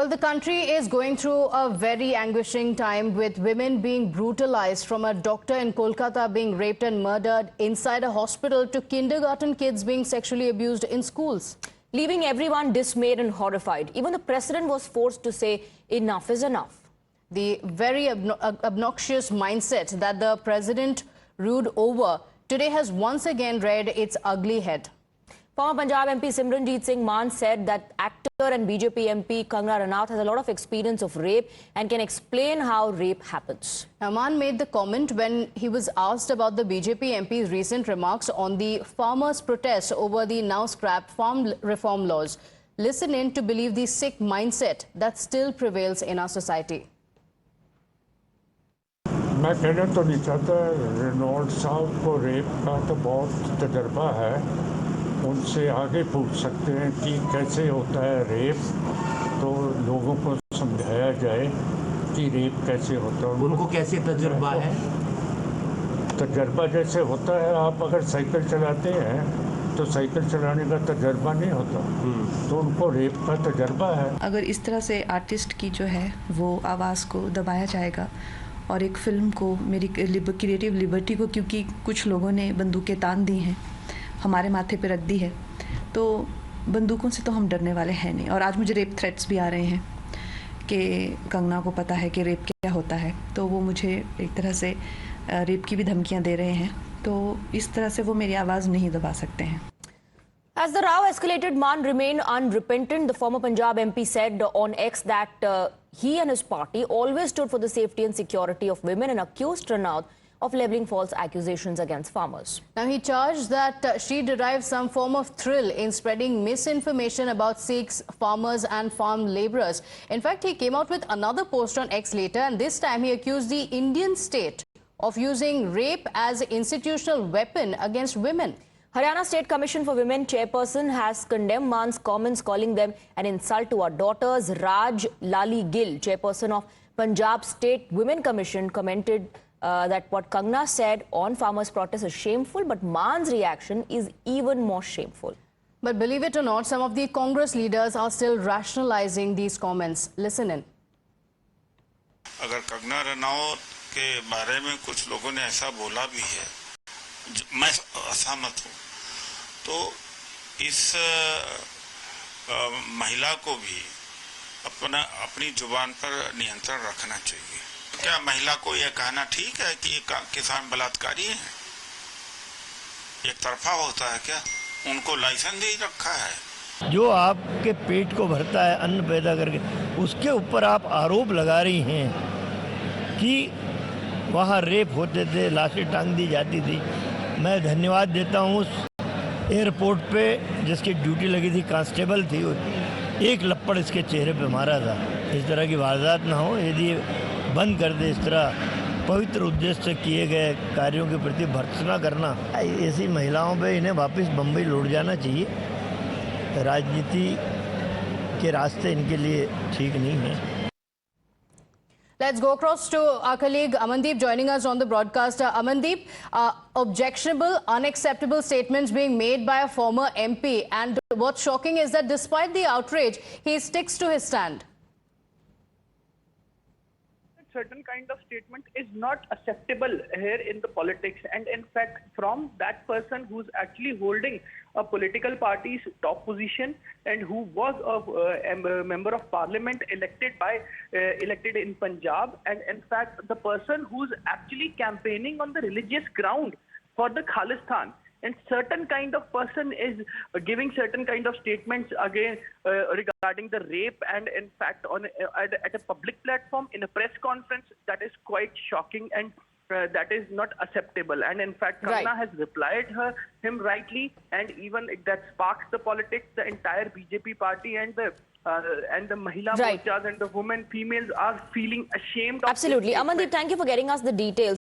Well, the country is going through a very anguishing time with women being brutalized, from a doctor in Kolkata being raped and murdered inside a hospital to kindergarten kids being sexually abused in schools, leaving everyone dismayed and horrified. Even the president was forced to say enough is enough. The very obnoxious mindset that the president ruled over today has once again reared its ugly head. Former Punjab MP Simranjeet Singh Mann said that actor and BJP MP Kangana Ranaut has a lot of experience of rape and can explain how rape happens. Now, Mann made the comment when he was asked about the BJP MP's recent remarks on the farmers' protests over the now scrapped farm reform laws. Listen in to believe the sick mindset that still prevails in our society. मैं कहना तो नहीं चाहता, Reynold साहब को rape का तो बहुत तजर्बा है, उनसे आगे पूछ सकते हैं कि कैसे होता है रेप, तो लोगों को समझाया जाए कि रेप कैसे होता है। उनको कैसे तजर्बा है? तजर्बा जैसे होता है, आप अगर साइकिल चलाते हैं तो साइकिल चलाने का तजर्बा नहीं होता, तो उनको रेप का तजर्बा है। अगर इस तरह से आर्टिस्ट की जो है वो आवाज़ को दबाया जाएगा और एक फ़िल्म को, मेरी क्रिएटिव लिबर्टी को, क्योंकि कुछ लोगों ने बंदूकें तान दी हैं, हमारे माथे पे रख दी है, तो बंदूकों से तो हम डरने वाले हैं नहीं। और आज मुझे रेप थ्रेट्स भी आ रहे हैं कि कंगना को पता है कि रेप क्या होता है, तो वो मुझे एक तरह से रेप की भी धमकियां दे रहे हैं, तो इस तरह से वो मेरी आवाज़ नहीं दबा सकते हैं। As the row escalated, Mann remained unrepentant. The former Punjab MP said on X that he and his party always stood for the safety and security of women and accused Ranaut of levelling false accusations against farmers. Now, he charged that she derived some form of thrill in spreading misinformation about Sikhs, farmers and farm labourers. In fact, he came out with another post on X later, and this time he accused the Indian state of using rape as an institutional weapon against women. Haryana State Commission for Women chairperson has condemned Mann's comments, calling them an insult to our daughters. Raj Lali Gill, chairperson of Punjab State Women Commission, commented that what Kangana said on farmers' protest is shameful, but Mann's reaction is even more shameful. But believe it or not, some of the Congress leaders are still rationalizing these comments. Listen in. अगर कंगना रनौत के बारे में कुछ लोगों ने ऐसा बोला भी है, मैं असहमत हूँ, तो इस महिला को भी अपनी जुबान पर नियंत्रण रखना चाहिए। क्या महिला को यह कहना ठीक है कि किसान बलात्कारी हैं? एक तरफा होता है क्या? उनको लाइसेंस दे रखा है। जो आपके पेट को भरता है अन्न पैदा करके, उसके ऊपर आप आरोप लगा रही हैं कि वहाँ रेप होते थे, लाशें टांग दी जाती थी। मैं धन्यवाद देता हूँ उस एयरपोर्ट पे जिसकी ड्यूटी लगी थी, कांस्टेबल थी, एक लप्पड़ इसके चेहरे पे मारा था। इस तरह की वारदात ना हो, यदि बंद कर दे इस तरह पवित्र उद्देश्य से किए गए कार्यों के प्रति भर्त्सना करना, ऐसी महिलाओं पे इन्हें वापस बम्बई लौट जाना चाहिए। राजनीति के रास्ते इनके लिए ठीक नहीं है। Let's go across to our colleague Amandeep joining us on the broadcast. Amandeep, objectionable, unacceptable statements being made by a former MP, and what's shocking is that despite the outrage, he sticks to his stand. Certain kind of statement is not acceptable here in the politics, and in fact from that person who's actually holding a political party's top position and who was a member of parliament elected in Punjab, and in fact the person who's actually campaigning on the religious ground for the Khalistan, and certain kind of person is giving certain kind of statements again regarding the rape, and in fact at a public platform in a press conference, that is quite shocking, and that is not acceptable. And in fact Kangana has replied him rightly, and even that sparks the politics. The entire BJP party and the Mahila Morchas and the females are feeling ashamed of Absolutely. Amandeep, thank you for getting us the details.